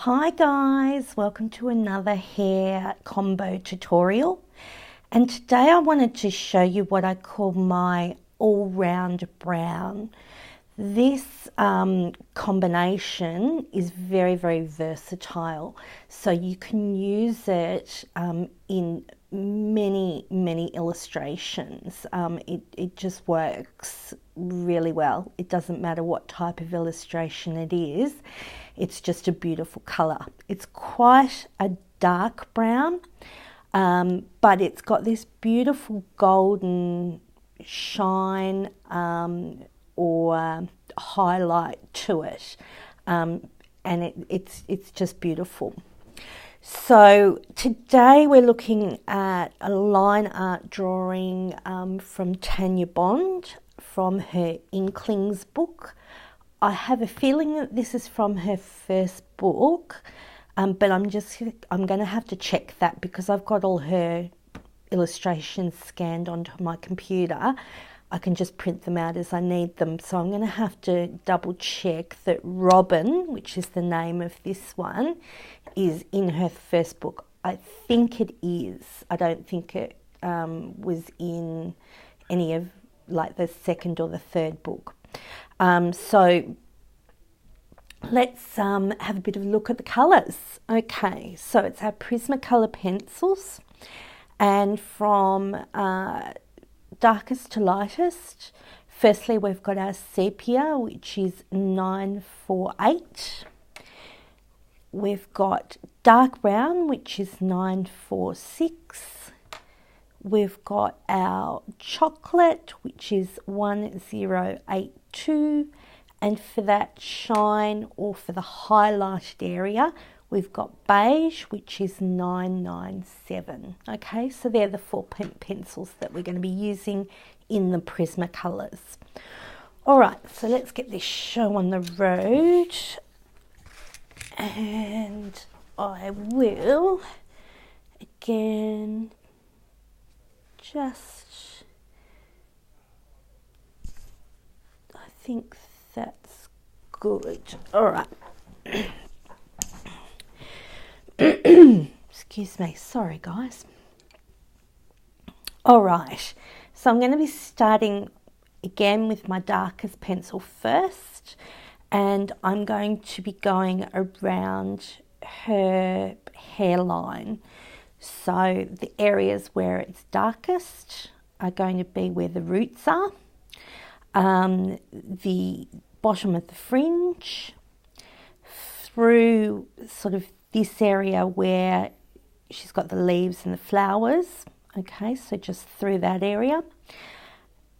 Hi guys, welcome to another hair combo tutorial, and today I wanted to show you what I call my all-round brown. This combination is very versatile, so you can use it in many illustrations. It just works really well. It doesn't matter what type of illustration it is. It's just a beautiful colour. It's quite a dark brown, but it's got this beautiful golden shine or highlight to it, and it's just beautiful. So today we're looking at a line art drawing from Tanya from her Inklings book. I have a feeling that this is from her first book, but I'm going to have to check that because I've got all her illustrations scanned onto my computer. I can just print them out as I need them, so I'm going to have to double check that Robin, which is the name of this one, is in her first book. I think it is. I don't think it was in any of like the second or the third book. So let's have a bit of a look at the colours. Okay, so it's our Prismacolor pencils, and from darkest to lightest, firstly we've got our Sepia, which is 948. We've got dark brown, which is 946. We've got our chocolate, which is 1082, and for that shine or for the highlighted area, we've got beige, which is 997. Okay, so they're the four pencils that we're going to be using in the Prismacolors. All right, so let's get this show on the road, and I will again just, I think that's good. All right. Excuse me. Sorry, guys. All right. So I'm going to be starting again with my darkest pencil first, and I'm going to be going around her hairline. So the areas where it's darkest are going to be where the roots are, the bottom of the fringe, through sort of this area where she's got the leaves and the flowers. Okay, so just through that area,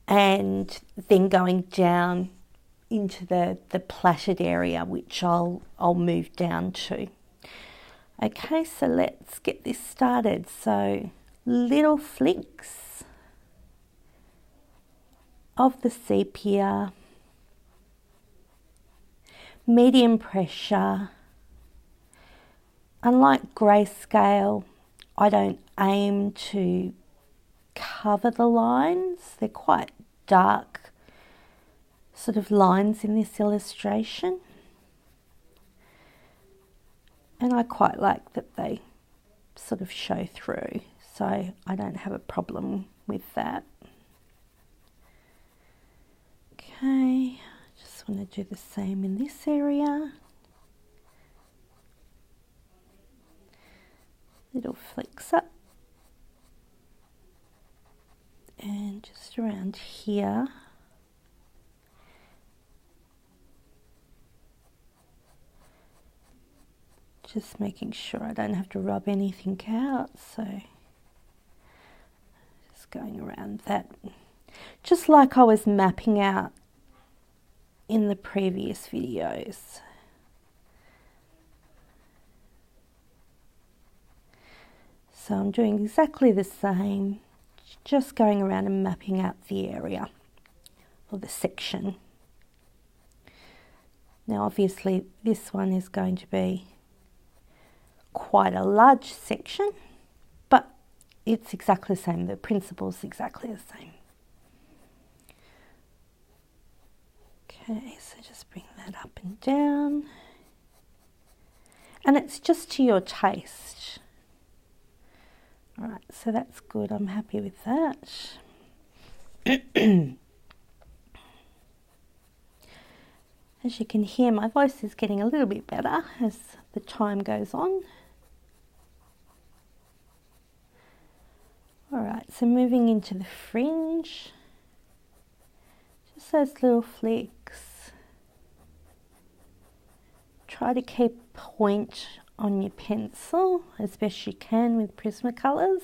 and then going down into the plaited area, which I'll move down to. Okay, so let's get this started. So little flicks of the sepia, medium pressure. Unlike grayscale, I don't aim to cover the lines. They're quite dark sort of lines in this illustration, and I quite like that they sort of show through, so I don't have a problem with that. Okay, just want to do the same in this area. Little flicks up, and just around here. Just making sure I don't have to rub anything out, so just going around that, just like I was mapping out in the previous videos. So I'm doing exactly the same, just going around and mapping out the area or the section. Now obviously this one is going to be quite a large section, but it's exactly the same. The principle's exactly the same. Okay, so just bring that up and down. And it's just to your taste. All right, so that's good. I'm happy with that. As you can hear, my voice is getting a little bit better as the time goes on. All right, so moving into the fringe, just those little flicks. Try to keep point on your pencil as best you can with Prismacolors.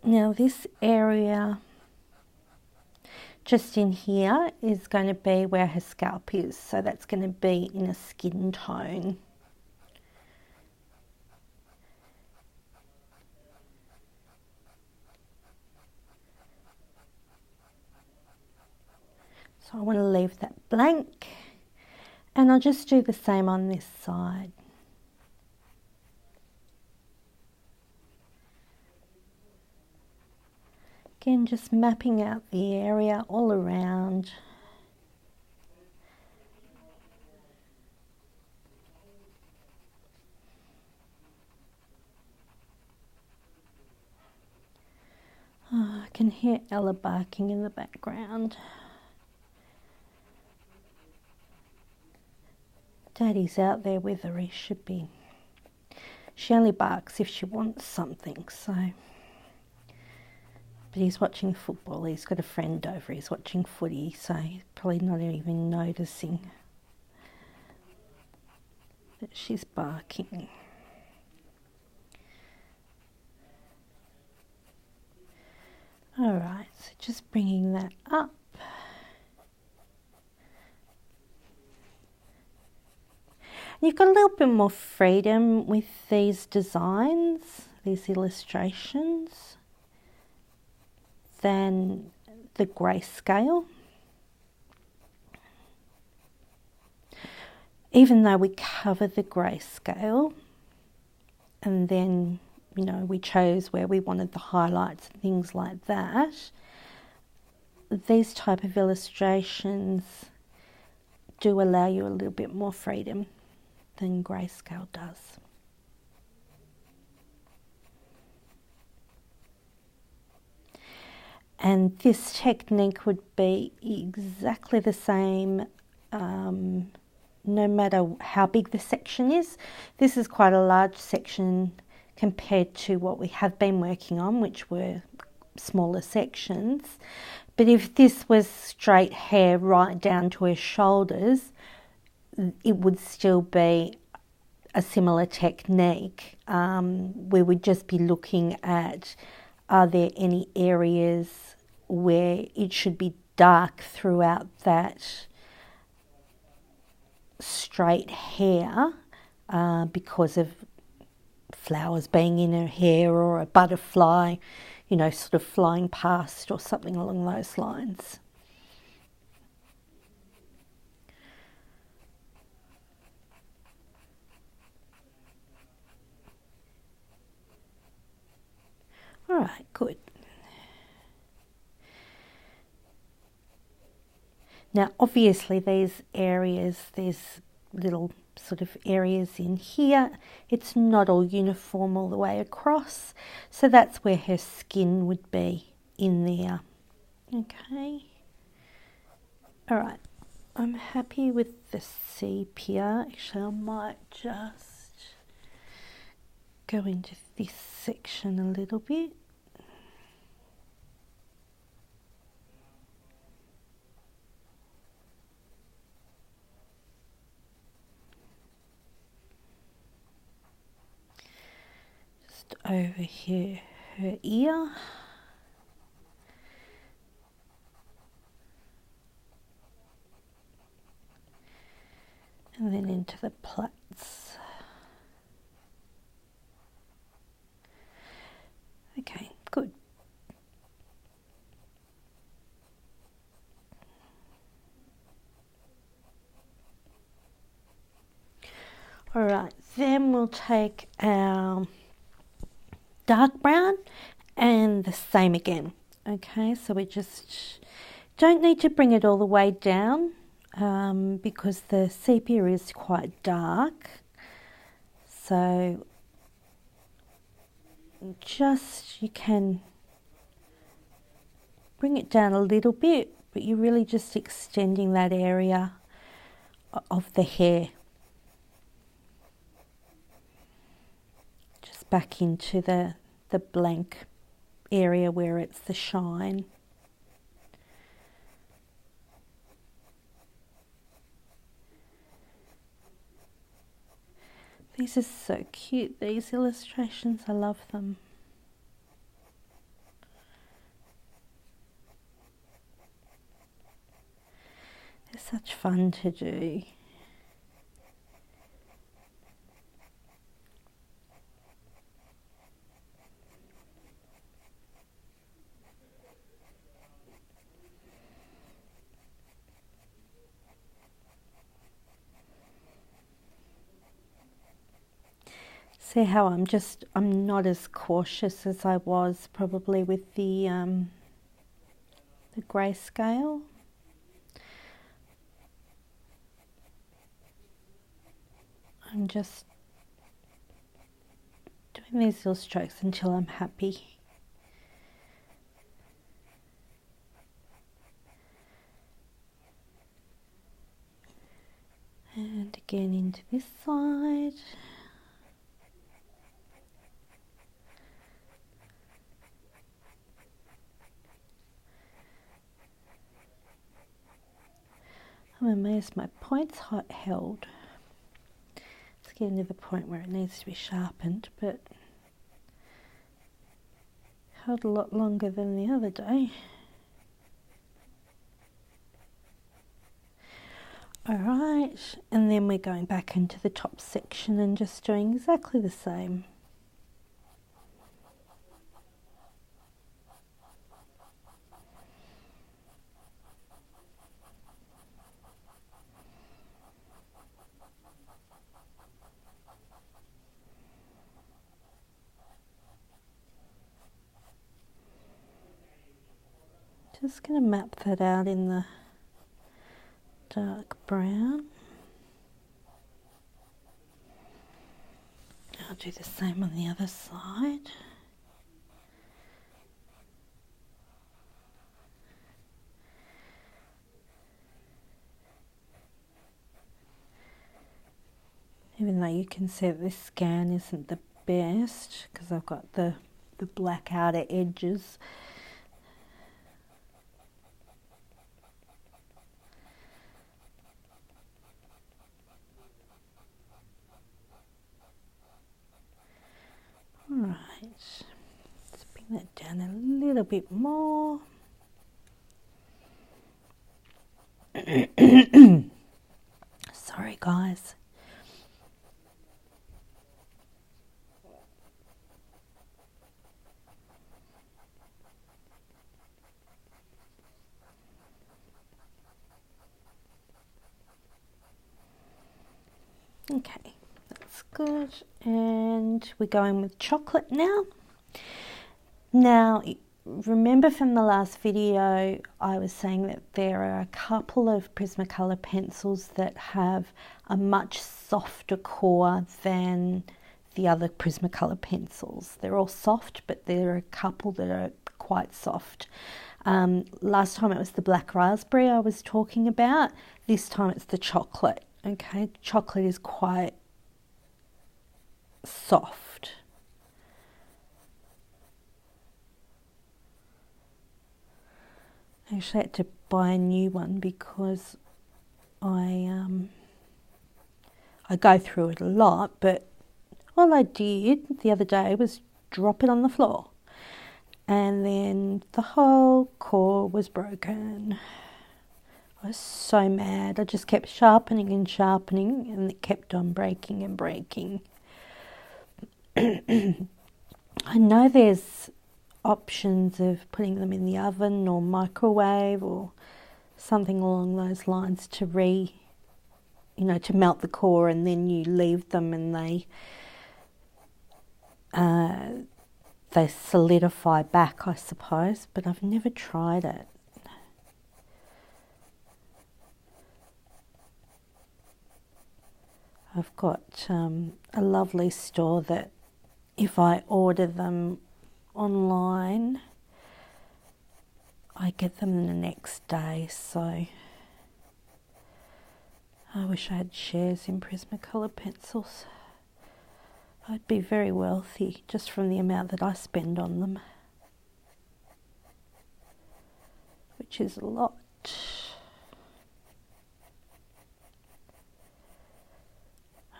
Now this area just in here is going to be where her scalp is, so that's going to be in a skin tone. So I want to leave that blank, and I'll just do the same on this side. Again, just mapping out the area all around. Oh, I can hear Ella barking in the background. Daddy's out there with her, he should be. She only barks if she wants something, so. But he's watching football, he's got a friend over, he's watching footy, so he's probably not even noticing that she's barking. Alright, so just bringing that up. You've got a little bit more freedom with these designs, these illustrations, than the grayscale. Even though we cover the grayscale and then, you know, we chose where we wanted the highlights and things like that, these type of illustrations do allow you a little bit more freedom than grayscale does. And this technique would be exactly the same no matter how big the section is. This is quite a large section compared to what we have been working on, which were smaller sections. But if this was straight hair right down to her shoulders, it would still be a similar technique. We would just be looking at, are there any areas where it should be dark throughout that straight hair because of flowers being in her hair or a butterfly, you know, sort of flying past or something along those lines. All right, good. Now, obviously, these areas, these little sort of areas in here, it's not all uniform all the way across. So that's where her skin would be in there. Okay. All right. I'm happy with the sepia. Actually, I might just go into this section a little bit. Over here, her ear, and then into the plaits. Okay, good. All Alright, then we'll take our dark brown and the same again. Okay, so we just don't need to bring it all the way down because the sepia is quite dark. So just, you can bring it down a little bit, but you're really just extending that area of the hair just back into the blank area where it's the shine. These are so cute, these illustrations, I love them. They're such fun to do. See how I'm not as cautious as I was probably with the grayscale. I'm just doing these little strokes until I'm happy. And again into this side. I'm amazed my point's held. It's getting to the point where it needs to be sharpened, but held a lot longer than the other day. Alright, and then we're going back into the top section and just doing exactly the same. Just going to map that out in the dark brown. I'll do the same on the other side. Even though you can see that this scan isn't the best because I've got the black outer edges. Alright, let's bring that down a little bit more. Sorry guys. Okay, that's good. And we're going with chocolate now. Now, remember from the last video, I was saying that there are a couple of Prismacolor pencils that have a much softer core than the other Prismacolor pencils. They're all soft, but there are a couple that are quite soft. Last time it was the black raspberry I was talking about. This time it's the chocolate. Okay, chocolate is quite soft. I actually had to buy a new one because I go through it a lot, but all I did the other day was drop it on the floor and then the whole core was broken. I was so mad. I just kept sharpening and sharpening and it kept on breaking and breaking. I know there's options of putting them in the oven or microwave or something along those lines to you know, to melt the core, and then you leave them and they solidify back, I suppose, but I've never tried it. I've got a lovely store that if I order them online, I get them the next day, so I wish I had shares in Prismacolor pencils. I'd be very wealthy just from the amount that I spend on them, which is a lot.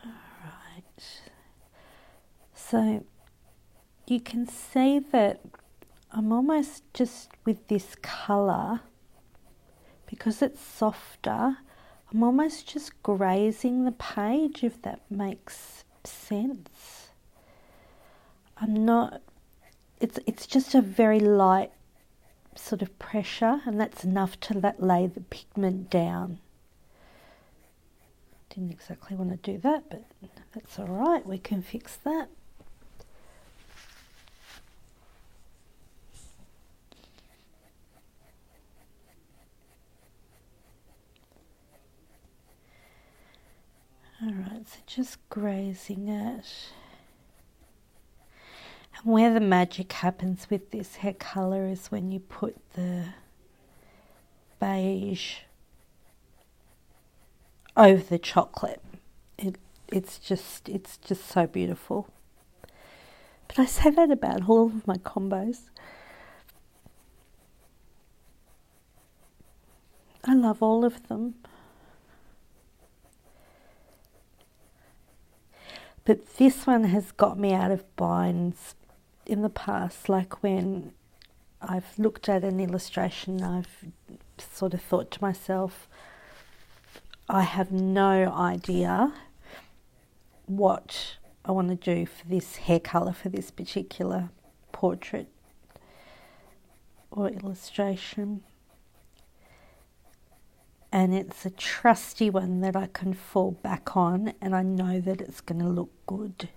Alright, so you can see that I'm almost just with this colour, because it's softer, I'm almost just grazing the page, if that makes sense. I'm not, it's just a very light sort of pressure, and that's enough to lay the pigment down. Didn't exactly want to do that, but that's all right, we can fix that. Alright, so just grazing it. And where the magic happens with this hair colour is when you put the beige over the chocolate. It's just so beautiful. But I say that about all of my combos. I love all of them. But this one has got me out of binds in the past, like when I've looked at an illustration, I've sort of thought to myself, I have no idea what I want to do for this hair colour for this particular portrait or illustration. And it's a trusty one that I can fall back on, and I know that it's going to look good.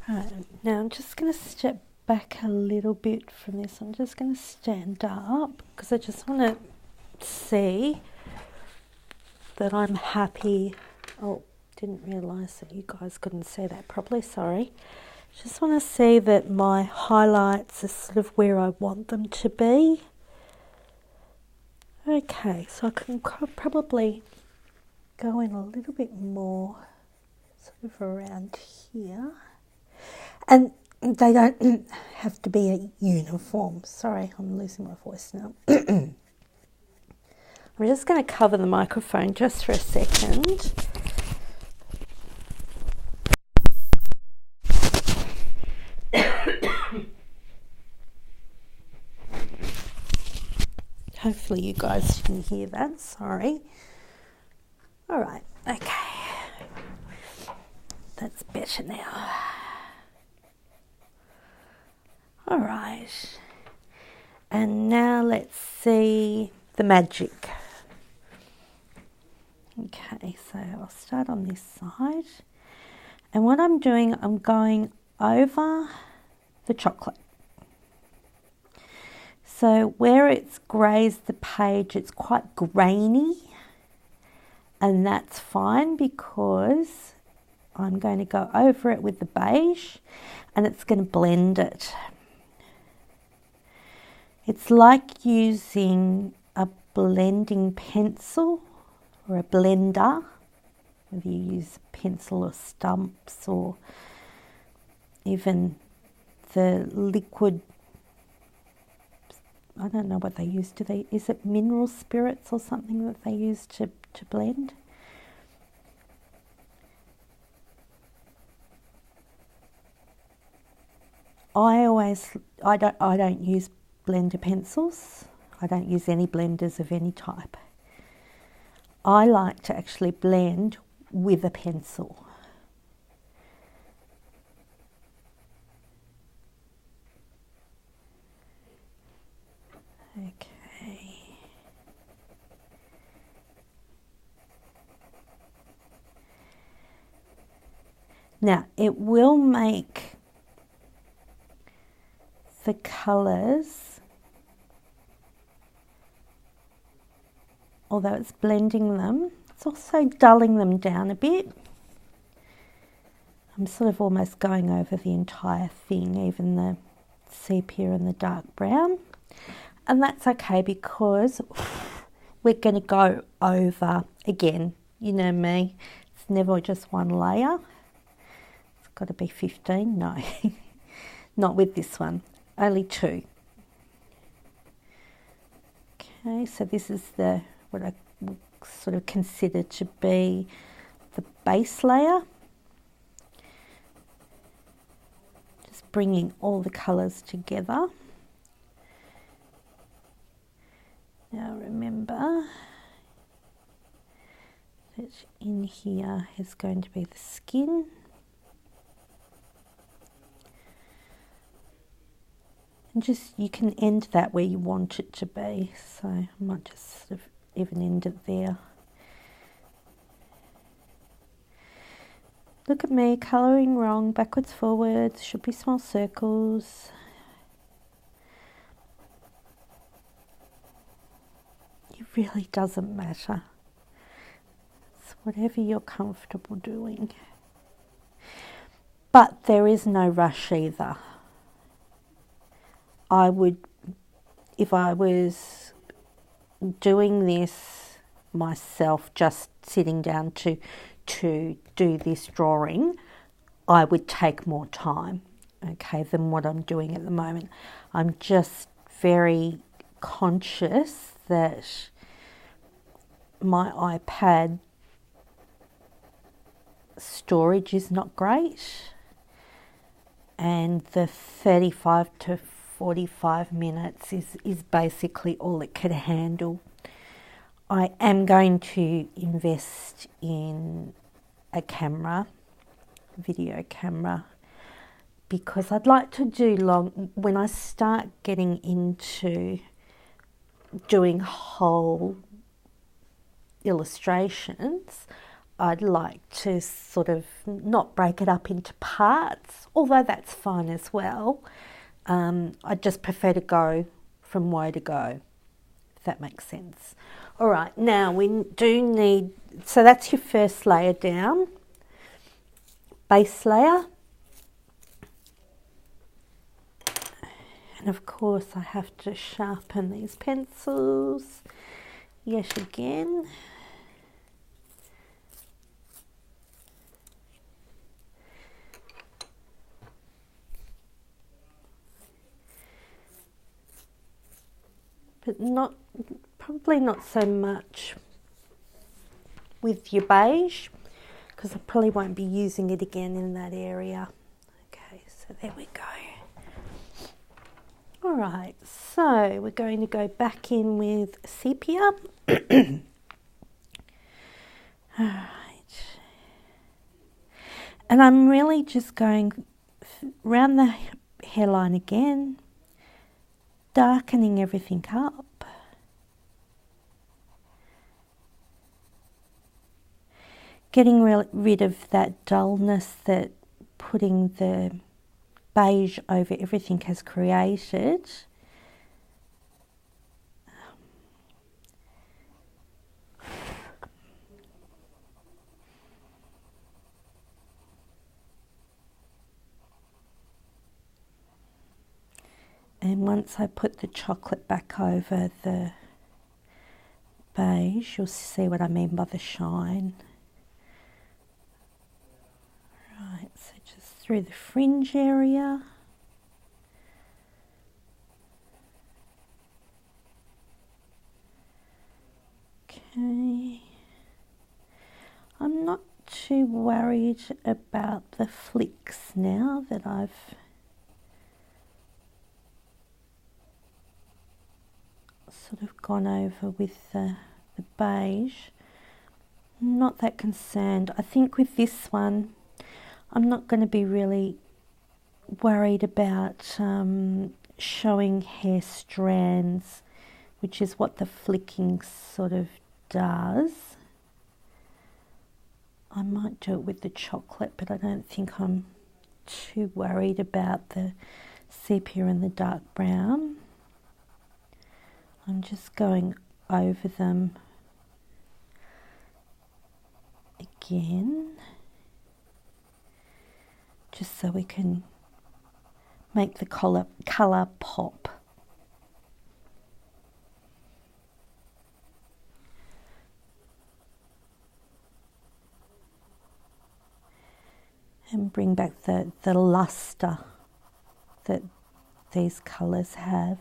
Right, now I'm just going to step back a little bit from this. I'm just going to stand up because I just want to see that I'm happy. Oh, didn't realise that you guys couldn't see that properly, sorry. Just want to see that my highlights are sort of where I want them to be. Okay, so I can probably go in a little bit more sort of around here. And they don't have to be a uniform. Sorry, I'm losing my voice now. I'm just going to cover the microphone just for a second. Hopefully you guys can hear that, sorry. All right, okay. That's better now. All right. And now let's see the magic. Okay, so I'll start on this side. And what I'm doing, I'm going over the chocolate. So where it's grazed the page, it's quite grainy, and that's fine because I'm going to go over it with the beige and it's going to blend it. It's like using a blending pencil or a blender, whether you use a pencil or stumps or even the liquid, I don't know what they use. Is it mineral spirits or something that they use to blend? I don't use blender pencils. I don't use any blenders of any type. I like to actually blend with a pencil. Now, it will make the colours, although it's blending them, it's also dulling them down a bit. I'm sort of almost going over the entire thing, even the sepia and the dark brown. And that's okay because we're going to go over again. You know me, it's never just one layer. It's got to be 15. No, not with this one, only 2. Okay, so this is what I sort of consider to be the base layer. Just bringing all the colours together. Now remember that in here is going to be the skin. And just, you can end that where you want it to be. So I might just sort of even end it there. Look at me, colouring wrong, backwards, forwards, should be small circles. It really doesn't matter. It's whatever you're comfortable doing. But there is no rush either. I would, if I was doing this myself, just sitting down to do this drawing, I would take more time, okay, than what I'm doing at the moment. I'm just very conscious that my iPad storage is not great, and the 35 to 45 minutes is basically all it could handle. I am going to invest in a camera, video camera, because I'd like to do when I start getting into doing whole illustrations, I'd like to sort of not break it up into parts, although that's fine as well. I just prefer to go from woe to go, if that makes sense. All right, now we do need, so that's your first layer down, base layer. And of course I have to sharpen these pencils yet again. But probably not so much with your beige, because I probably won't be using it again in that area. Okay, so there we go. All right, so we're going to go back in with sepia. All right. And I'm really just going round the hairline again, darkening everything up. Getting rid of that dullness that putting the beige over everything has created. And once I put the chocolate back over the beige, you'll see what I mean by the shine. Right, so just through the fringe area. Okay. I'm not too worried about the flicks now that I've sort of gone over with the beige. I'm not that concerned. I think with this one, I'm not going to be really worried about showing hair strands, which is what the flicking sort of does. I might do it with the chocolate, but I don't think I'm too worried about the sepia and the dark brown. I'm just going over them again, just so we can make the colour pop. And bring back the luster that these colours have.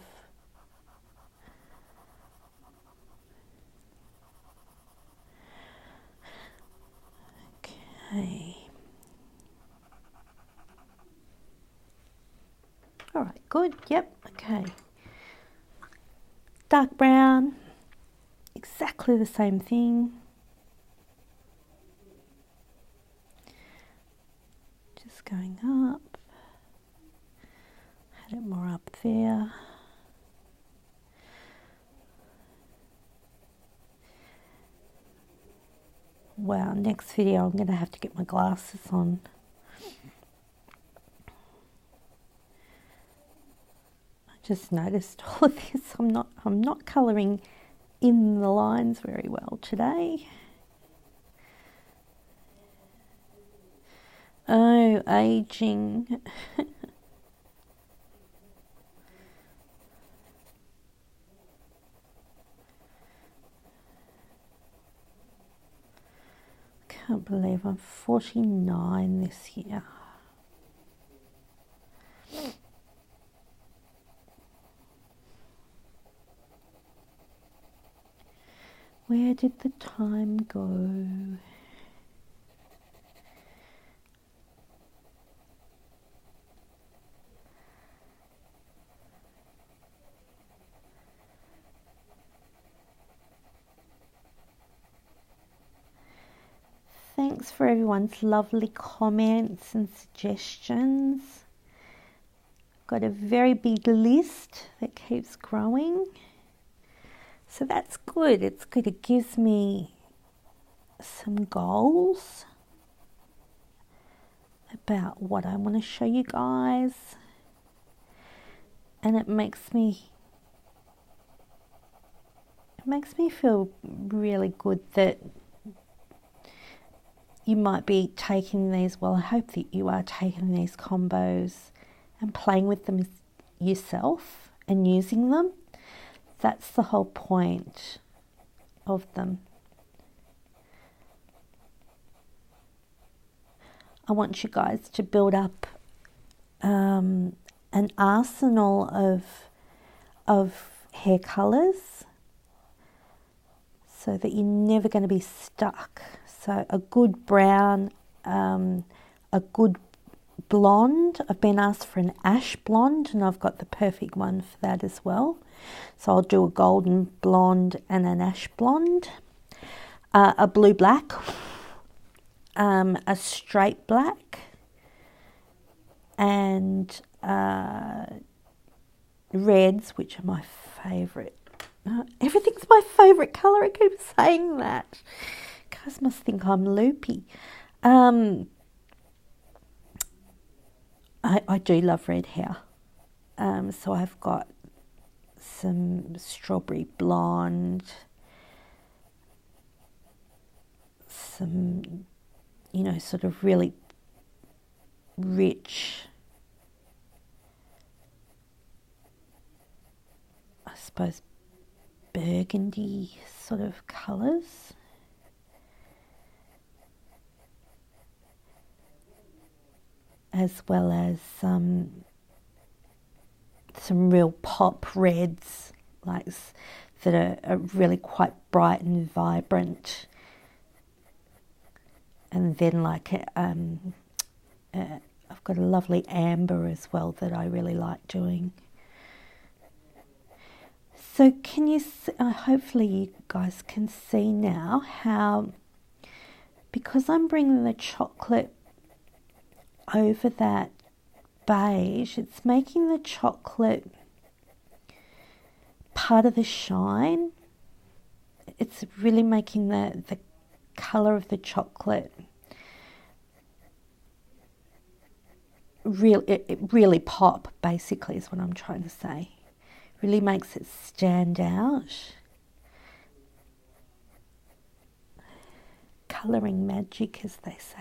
Okay. All right, good. Yep, okay. Dark brown, exactly the same thing. Just going up. Had it more up there. Wow, next video I'm going to have to get my glasses on. I just noticed all of this. I'm not colouring in the lines very well today. Oh, aging. Can't believe I'm 49 this year. Where did the time go? Thanks for everyone's lovely comments and suggestions. Got a very big list that keeps growing. So that's good. It's good. It gives me some goals about what I want to show you guys. And it makes me feel really good that you might be taking these, well, I hope that you are taking these combos and playing with them yourself and using them. That's the whole point of them. I want you guys to build up an arsenal of hair colours so that you're never going to be stuck. So a good brown, a good blonde. I've been asked for an ash blonde and I've got the perfect one for that as well. So I'll do a golden blonde and an ash blonde. A blue black, a straight black, and reds, which are my favourite. Everything's my favourite colour. I keep saying that. You guys must think I'm loopy. I do love red hair. So I've got some strawberry blonde, some, you know, sort of really rich, I suppose, burgundy sort of colours. As well as some real pop reds, like that are really quite bright and vibrant. And then like I've got a lovely amber as well that I really like doing. So can you, hopefully you guys can see now how, because I'm bringing the chocolate over that beige, it's making the chocolate part of the shine. It's really making the colour of the chocolate it really pop, basically, is what I'm trying to say. Really makes it stand out. Colouring magic, as they say.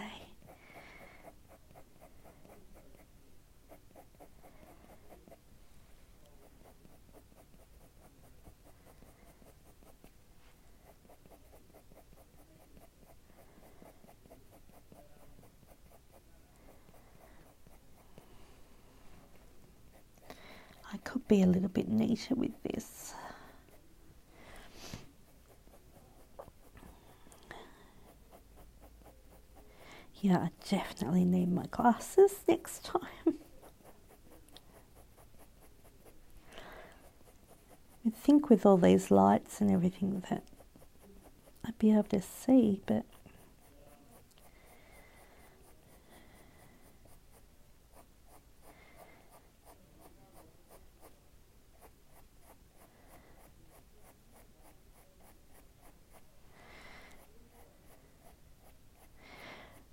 I could be a little bit neater with this. Yeah, I definitely need my glasses next time. You'd think with all these lights and everything that I'd be able to see, but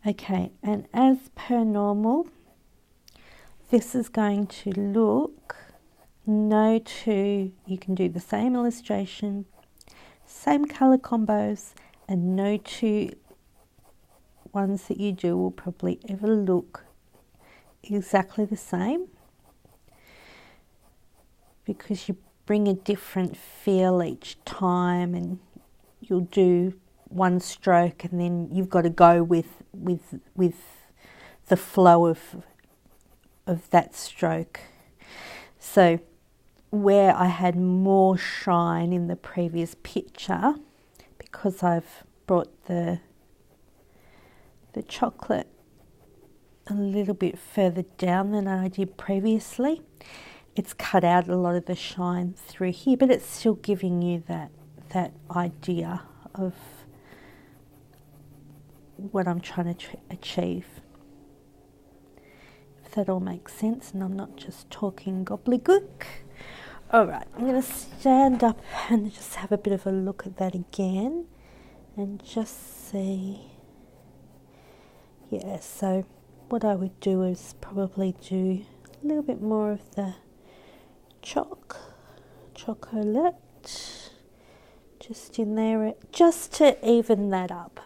okay, and as per normal, this is going to look no two. You can do the same illustration, same colour combos, and no two ones that you do will probably ever look exactly the same, because you bring a different feel each time, and you'll do one stroke and then you've got to go with the flow of that stroke. So where I had more shine in the previous picture, because I've brought the chocolate a little bit further down than I did previously, it's cut out a lot of the shine through here, but it's still giving you that idea of what I'm trying to achieve. If that all makes sense and I'm not just talking gobbledygook. Alright, I'm going to stand up and just have a bit of a look at that again and just see. Yeah, so what I would do is probably do a little bit more of the chocolate just in there, just to even that up.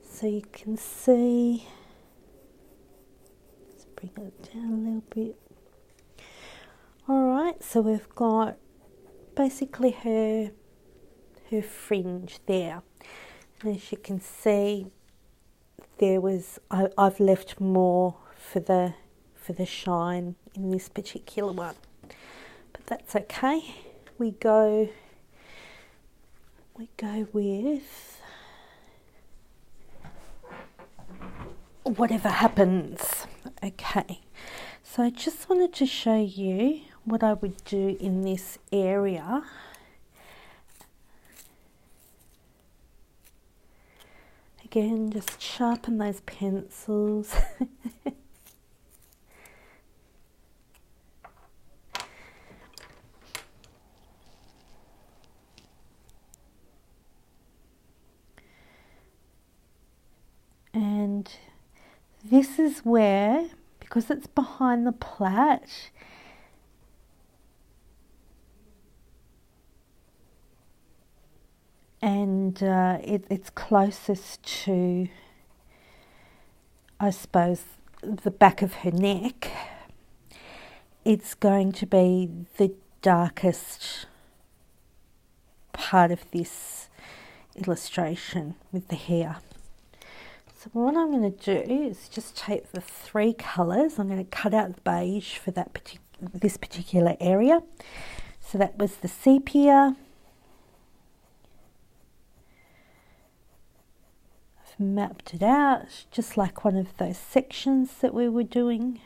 So you can see, let's bring it down a little bit. Alright, so we've got basically her fringe there. And as you can see, I've left more for the shine in this particular one. But that's okay. We go with whatever happens. Okay, so I just wanted to show you what I would do in this area. Again, just sharpen those pencils. And this is where, because it's behind the plait, and it's closest to, I suppose, the back of her neck, it's going to be the darkest part of this illustration with the hair. So what I'm going to do is just take the three colours. I'm going to cut out the beige for this particular area. So that was the sepia. I've mapped it out just like one of those sections that we were doing.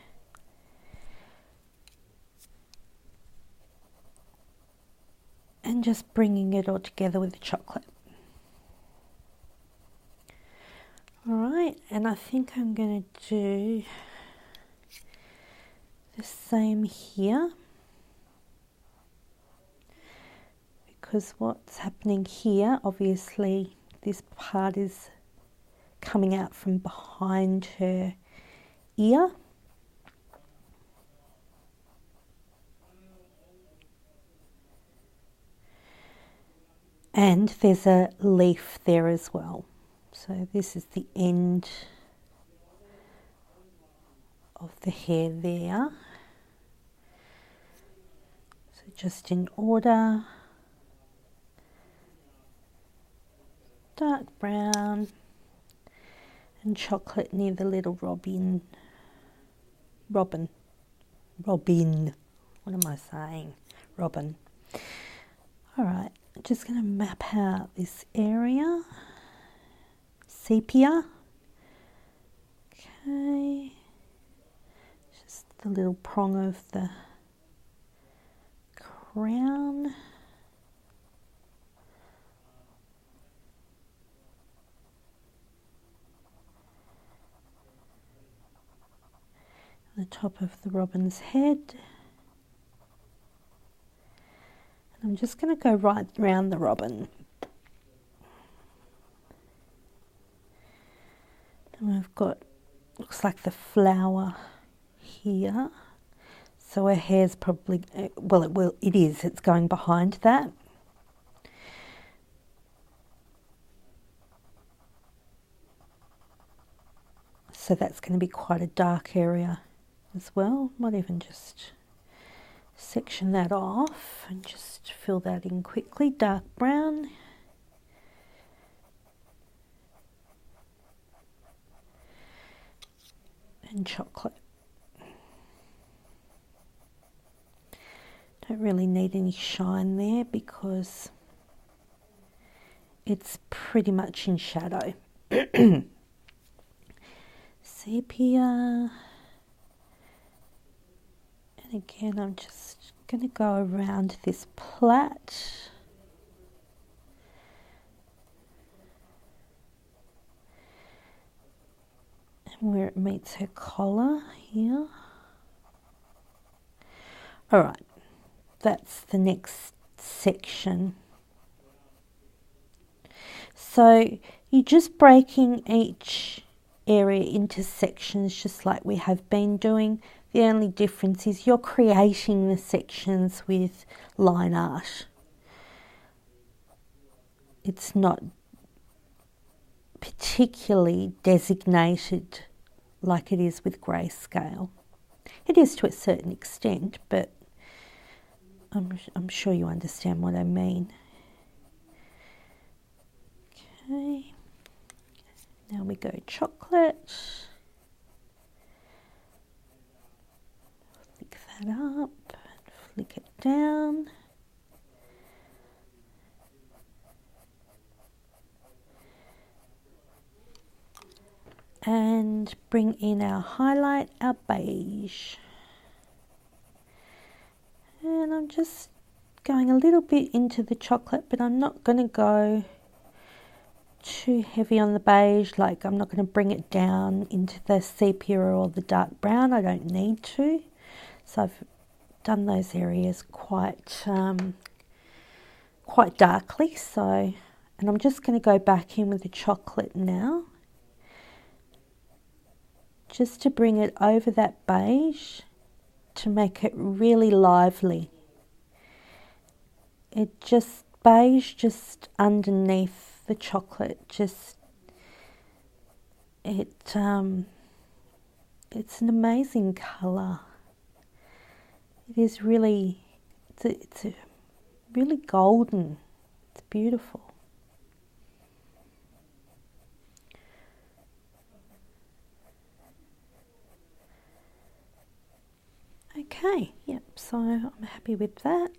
And just bringing it all together with the chocolate. Alright, and I think I'm going to do the same here, because what's happening here, obviously this part is coming out from behind her ear, And there's a leaf there as well. So this is the end of the hair there. So just in order, dark brown and chocolate near the little robin. What am I saying? Robin. All right, I'm just going to map out this area. Sepia. Okay. Just the little prong of the crown. The top of the robin's head. And I'm just going to go right round the robin. And I've got, looks like the flower here. So her hair's probably, well, it is, it's going behind that. So that's going to be quite a dark area as well. Might even just section that off and just fill that in quickly. Dark brown. And chocolate. Don't really need any shine there because it's pretty much in shadow. Sepia. And again, I'm just going to go around this plait. And where it meets her collar here. All right, that's the next section. So you're just breaking each area into sections just like we have been doing. The only difference is you're creating the sections with line art. It's not particularly designated like it is with grayscale. It is to a certain extent, but I'm sure you understand what I mean. Okay, now we go chocolate. Flick that up and flick it down. And bring in our highlight, our beige. And I'm just going a little bit into the chocolate, but I'm not going to go too heavy on the beige. Like, I'm not going to bring it down into the sepia or the dark brown. I don't need to. So I've done those areas quite darkly. So, and I'm just going to go back in with the chocolate now, just to bring it over that beige to make it really lively. It just, beige just underneath the chocolate, just, it's an amazing colour. It is really, it's a really golden, it's beautiful. Okay, yep, so I'm happy with that.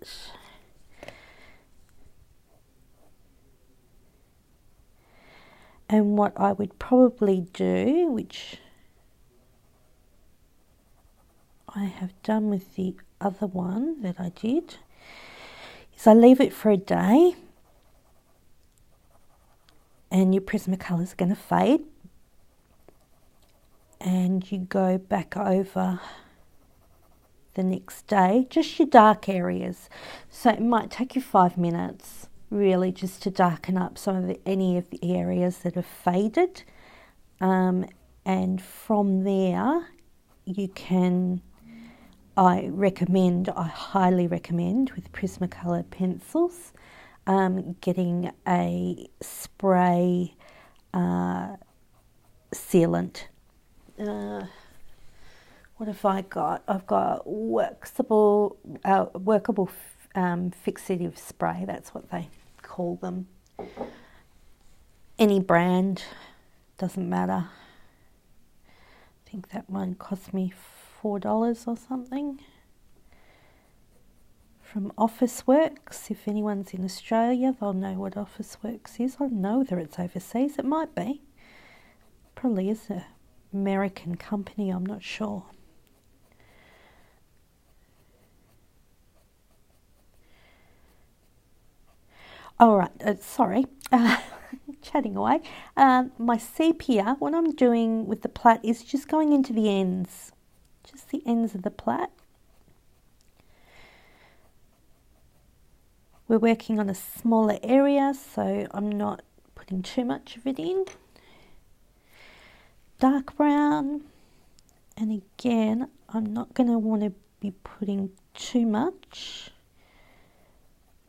And what I would probably do, which I have done with the other one that I did, is I leave it for a day and your Prismacolor is going to fade, and you go back over the next day, just your dark areas. So it might take you 5 minutes really just to darken up some of any of the areas that have faded, and from there you can, I highly recommend with Prismacolor pencils, getting a spray sealant. What have I got? I've got workable fixative spray. That's what they call them. Any brand, doesn't matter. I think that one cost me $4 or something. From Officeworks. If anyone's in Australia, they'll know what Officeworks is. I don't know whether it's overseas. It might be. Probably is an American company. I'm not sure. All right. Sorry. Chatting away. My sepia, what I'm doing with the plait is just going into the ends. Just the ends of the plait. We're working on a smaller area, so I'm not putting too much of it in. Dark brown, and again, I'm not going to want to be putting too much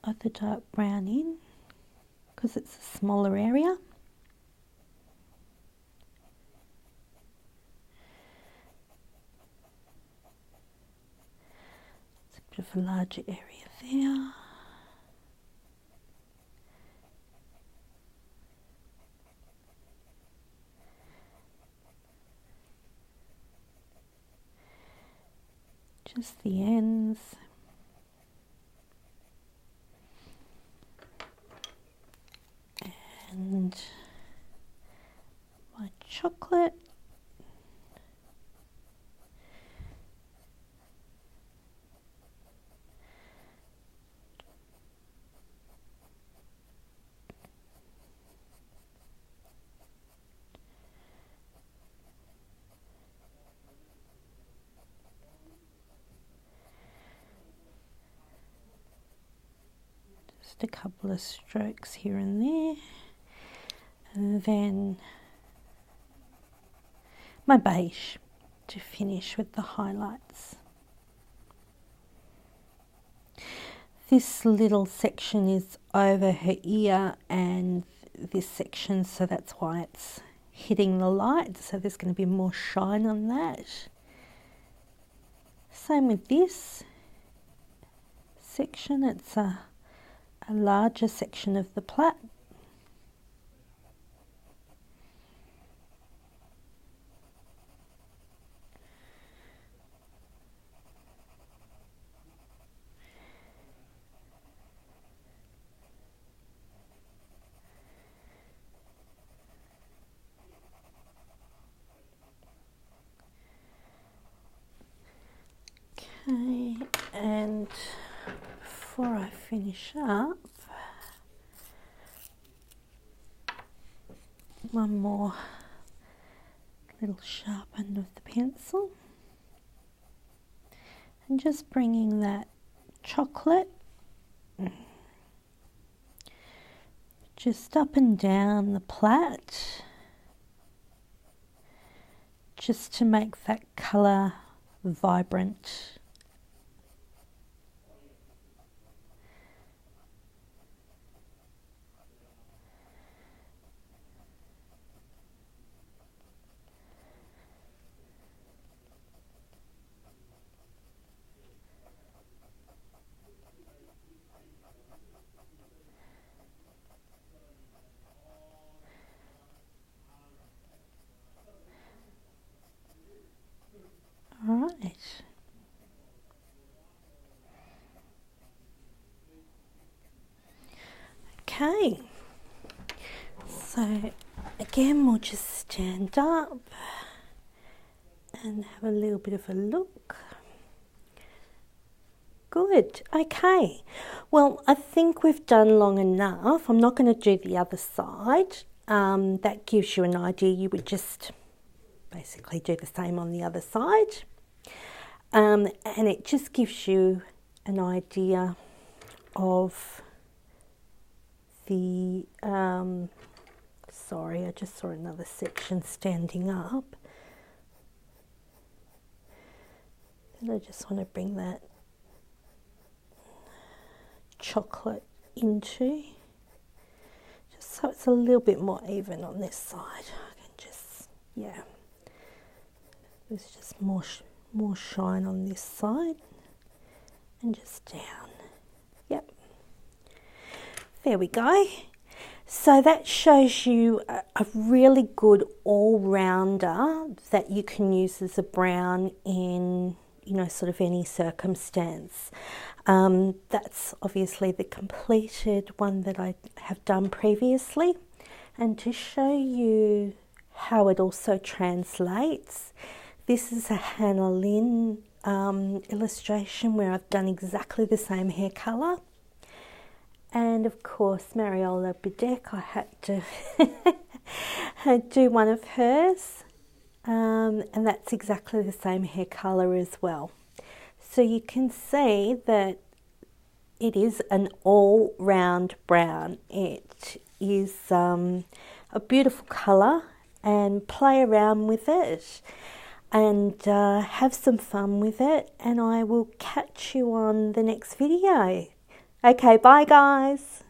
of the dark brown in because it's a smaller area. It's a bit of a larger area there. Just the ends. And my chocolate. A couple of strokes here and there, and then my beige to finish with the highlights. This little section is over her ear and this section, so that's why it's hitting the light, so there's going to be more shine on that. Same with this section, it's a larger section of the plait. Okay, and before I finish up, one more little sharpen of the pencil and just bringing that chocolate just up and down the plait just to make that colour vibrant. Alright. Okay. So again, we'll just stand up and have a little bit of a look. Good. Okay. Well, I think we've done long enough. I'm not going to do the other side. That gives you an idea. You would just basically do the same on the other side. And it just gives you an idea of the, sorry, I just saw another section standing up. And I just want to bring that chocolate into, just so it's a little bit more even on this side. I can just, yeah, there's just more shine on this side, and just down. Yep, there we go. So that shows you a really good all-rounder that you can use as a brown in, you know, sort of any circumstance. That's obviously the completed one that I have done previously. And to show you how it also translates, this is a Hannah Lynn illustration where I've done exactly the same hair colour. And of course, Mariola Bedeck, I had to do one of hers, and that's exactly the same hair colour as well. So you can see that it is an all-round brown. It is a beautiful colour, and play around with it and have some fun with it, and I will catch you on the next video. Okay, bye guys.